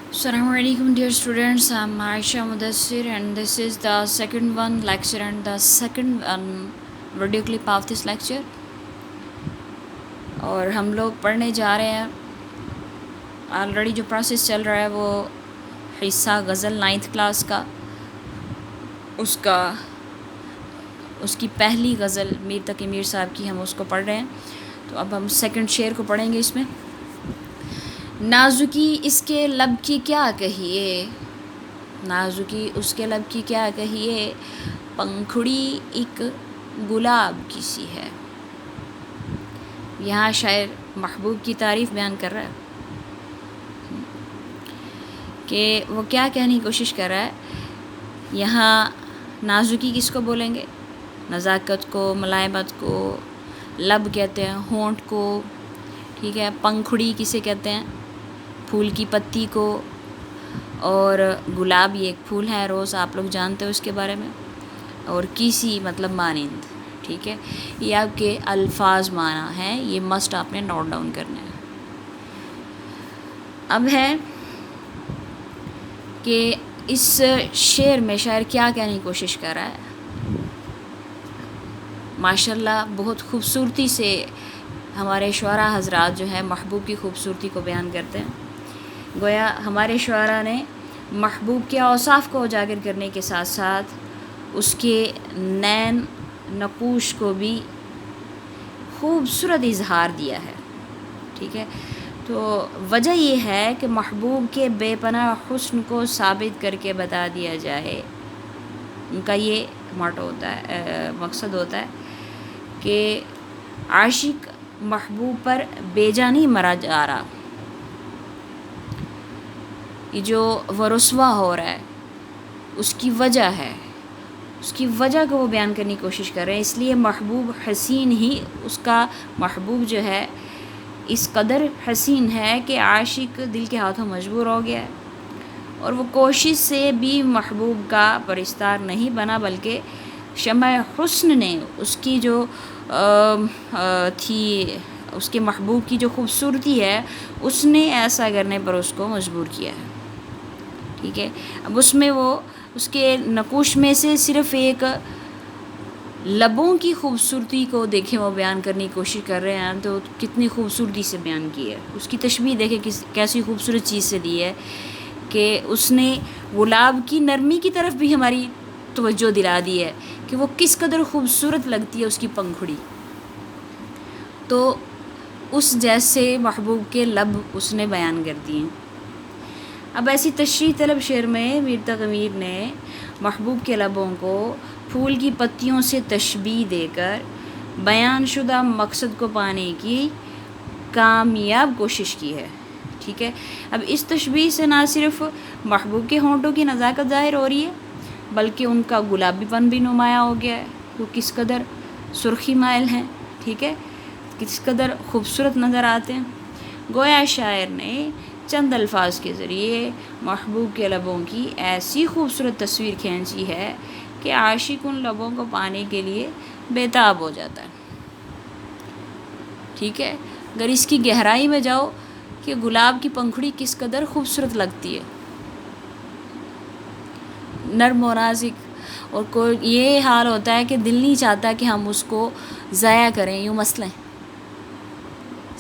Assalamu alaikum dear students, I'm Aisha Mudassir and this is the second one lecture and the second video clip of this lecture. اور ہم لوگ پڑھنے جا رہے ہیں. Already جو پروسیس چل رہا ہے وہ حصہ غزل 9th کلاس کا، اس کی پہلی غزل میر تقی میر صاحب کی ہم اس کو پڑھ رہے ہیں. تو اب ہم سیکنڈ شعر کو پڑھیں گے. اس میں نازکی اس کے لب کی کیا کہیے، نازکی اس کے لب کی کیا کہیے، پنکھڑی ایک گلاب کی سی ہے. یہاں شاعر محبوب کی تعریف بیان کر رہا ہے کہ وہ کیا کہنے کی کوشش کر رہا ہے. یہاں نازکی کس کو بولیں گے؟ نزاکت کو، ملائمت کو. لب کہتے ہیں ہونٹ کو، ٹھیک ہے. پنکھڑی کسے کہتے ہیں؟ پھول کی پتی کو. اور گلاب یہ ایک پھول ہے، روز آپ لوگ جانتے ہو اس کے بارے میں. اور کسی مطلب مانند، ٹھیک ہے. یہ آپ کے الفاظ معنی ہیں، یہ مسٹ آپ نے نوٹ ڈاؤن کرنا ہے. اب ہے کہ اس شعر میں شاعر کیا کہنے کی کوشش کر رہا ہے. ماشاءاللہ بہت خوبصورتی سے ہمارے شعراء حضرات جو ہیں محبوب کی خوبصورتی کو بیان کرتے ہیں. گویا ہمارے شعراء نے محبوب کے اوصاف کو اجاگر کرنے کے ساتھ ساتھ اس کے نین نقوش کو بھی خوبصورت اظہار دیا ہے، ٹھیک ہے. تو وجہ یہ ہے کہ محبوب کے بے پناہ حسن کو ثابت کر کے بتا دیا جائے. ان کا یہ موٹو ہوتا ہے، مقصد ہوتا ہے کہ عاشق محبوب پر بے جانی مرا جا رہا، یہ جو وہ رسوا ہو رہا ہے اس کی وجہ ہے، اس کی وجہ کو وہ بیان کرنے کی کوشش کر رہے ہیں. اس لیے محبوب حسین ہی، اس کا محبوب جو ہے اس قدر حسین ہے کہ عاشق دل کے ہاتھوں مجبور ہو گیا ہے. اور وہ کوشش سے بھی محبوب کا پرستار نہیں بنا، بلکہ شمع حسن نے اس کی جو تھی، اس کے محبوب کی جو خوبصورتی ہے، اس نے ایسا کرنے پر اس کو مجبور کیا ہے، ٹھیک ہے. اب اس میں وہ اس کے نقوش میں سے صرف ایک لبوں کی خوبصورتی کو دیکھیں وہ بیان کرنے کی کوشش کر رہے ہیں تو کتنی خوبصورتی سے بیان کی ہے. اس کی تشبیہ دیکھیں کیسی خوبصورت چیز سے دی ہے کہ اس نے گلاب کی نرمی کی طرف بھی ہماری توجہ دلا دی ہے کہ وہ کس قدر خوبصورت لگتی ہے اس کی پنکھڑی. تو اس جیسے محبوب کے لب اس نے بیان کر دیے. اب ایسی تشریح طلب شعر میں میر تقی میر نے محبوب کے لبوں کو پھول کی پتیوں سے تشبیہ دے کر بیان شدہ مقصد کو پانے کی کامیاب کوشش کی ہے، ٹھیک ہے. اب اس تشبیہ سے نہ صرف محبوب کے ہونٹوں کی نزاکت ظاہر ہو رہی ہے، بلکہ ان کا گلابی پن بھی نمایاں ہو گیا ہے. وہ کس قدر سرخی مائل ہیں، ٹھیک ہے، کس قدر خوبصورت نظر آتے ہیں. گویا شاعر نے چند الفاظ کے ذریعے محبوب کے لبوں کی ایسی خوبصورت تصویر کھینچی ہے کہ عاشق ان لبوں کو پانے کے لیے بےتاب ہو جاتا ہے، ٹھیک ہے. اگر اس کی گہرائی میں جاؤ کہ گلاب کی پنکھڑی کس قدر خوبصورت لگتی ہے، نرم و نازک، اور کوئی یہ حال ہوتا ہے کہ دل نہیں چاہتا کہ ہم اس کو ضائع کریں. یوں مثلاً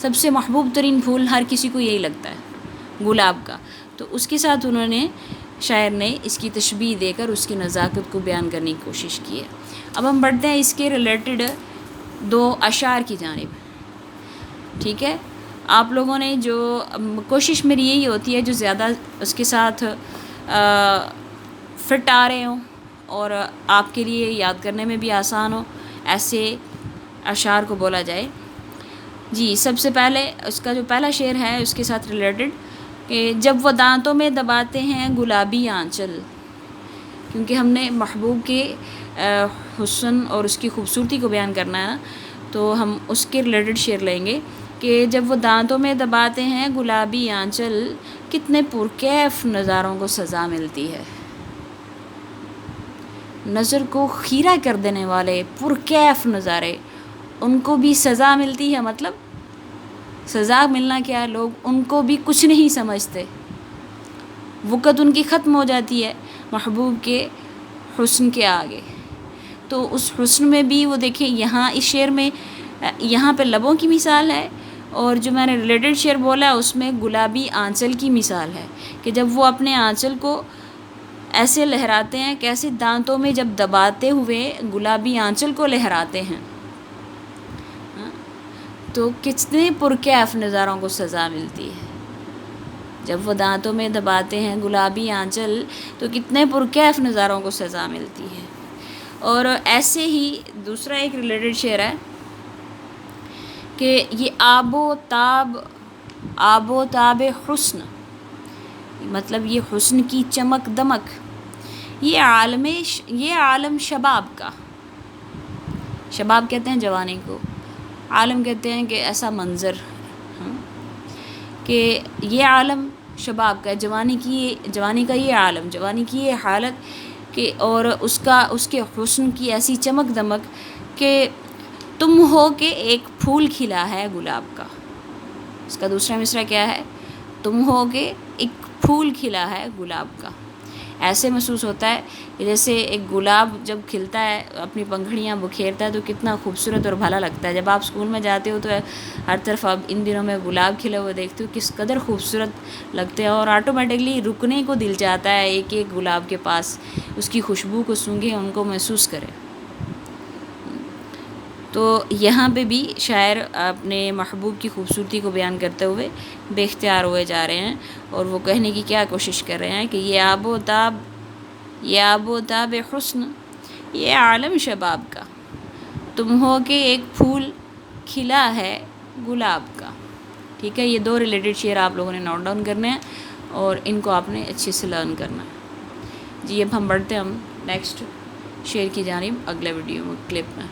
سب سے محبوب ترین پھول ہر کسی کو یہی لگتا ہے، گلاب کا. تو اس کے ساتھ انہوں نے شاعر نے اس کی تشبیہ دے کر اس کی نزاکت کو بیان کرنے کی کوشش کی ہے. اب ہم بڑھتے ہیں اس کے ریلیٹڈ دو اشعار کی جانب، ٹھیک ہے. آپ لوگوں نے جو کوشش میری یہی ہوتی ہے جو زیادہ اس کے ساتھ فٹ آ رہے ہوں اور آپ کے لیے یاد کرنے میں بھی آسان ہو، ایسے اشعار کو بولا جائے. جی سب سے پہلے اس کا جو پہلا شعر ہے اس کے ساتھ ریلیٹڈ کہ جب وہ دانتوں میں دباتے ہیں گلابی آنچل. کیونکہ ہم نے محبوب کے حسن اور اس کی خوبصورتی کو بیان کرنا ہے، تو ہم اس کے ریلیٹڈ شعر لیں گے کہ جب وہ دانتوں میں دباتے ہیں گلابی آنچل، کتنے پرکیف نظاروں کو سزا ملتی ہے. نظر کو خیرہ کر دینے والے پرکیف نظارے، ان کو بھی سزا ملتی ہے. مطلب سزا ملنا کیا، لوگ ان کو بھی کچھ نہیں سمجھتے. وقت ان کی ختم ہو جاتی ہے محبوب کے حسن کے آگے. تو اس حسن میں بھی وہ دیکھیں یہاں اس شعر میں یہاں پہ لبوں کی مثال ہے، اور جو میں نے ریلیٹڈ شعر بولا اس میں گلابی آنچل کی مثال ہے کہ جب وہ اپنے آنچل کو ایسے لہراتے ہیں، کیسے دانتوں میں جب دباتے ہوئے گلابی آنچل کو لہراتے ہیں تو کتنے پرکیف نظاروں کو سزا ملتی ہے. جب وہ دانتوں میں دباتے ہیں گلابی آنچل تو کتنے پرکیف نظاروں کو سزا ملتی ہے. اور ایسے ہی دوسرا ایک ریلیٹڈ شعر ہے کہ یہ آب و تاب حسن، مطلب یہ حسن کی چمک دمک، یہ عالم شباب کا، شباب کہتے ہیں جوانی کو، عالم کہتے ہیں کہ ایسا منظر کہ یہ عالم شباب کا ہے، جوانی کا یہ عالم، جوانی کی یہ حالت کہ اور اس کے حسن کی ایسی چمک دمک کہ تم ہو کہ ایک پھول کھلا ہے گلاب کا. اس کا دوسرا مصرع کیا ہے؟ تم ہو کہ ایک پھول کھلا ہے گلاب کا. ایسے محسوس ہوتا ہے کہ جیسے ایک گلاب جب کھلتا ہے اپنی پنکھڑیاں بکھیرتا ہے تو کتنا خوبصورت اور بھلا لگتا ہے. جب آپ اسکول میں جاتے ہو تو ہر طرف آپ ان دنوں میں گلاب کھلے ہوئے دیکھتے ہو، کس قدر خوبصورت لگتے ہیں، اور آٹومیٹکلی رکنے کو دل چاہتا ہے ایک ایک گلاب کے پاس، اس کی خوشبو کو سونگھے، ان کو محسوس کرے. تو یہاں پہ بھی شاعر اپنے محبوب کی خوبصورتی کو بیان کرتے ہوئے بے اختیار ہوئے جا رہے ہیں، اور وہ کہنے کی کیا کوشش کر رہے ہیں کہ یہ آب و تاب حسن، یہ عالم شباب کا، تم ہو کہ ایک پھول کھلا ہے گلاب کا. ٹھیک ہے، یہ دو ریلیٹڈ شعر آپ لوگوں نے نوٹ ڈاؤن کرنے ہیں اور ان کو آپ نے اچھے سے لرن کرنا ہے. جی اب ہم بڑھتے ہیں ہم نیکسٹ شعر کی جانب اگلے ویڈیو میں کلپ میں.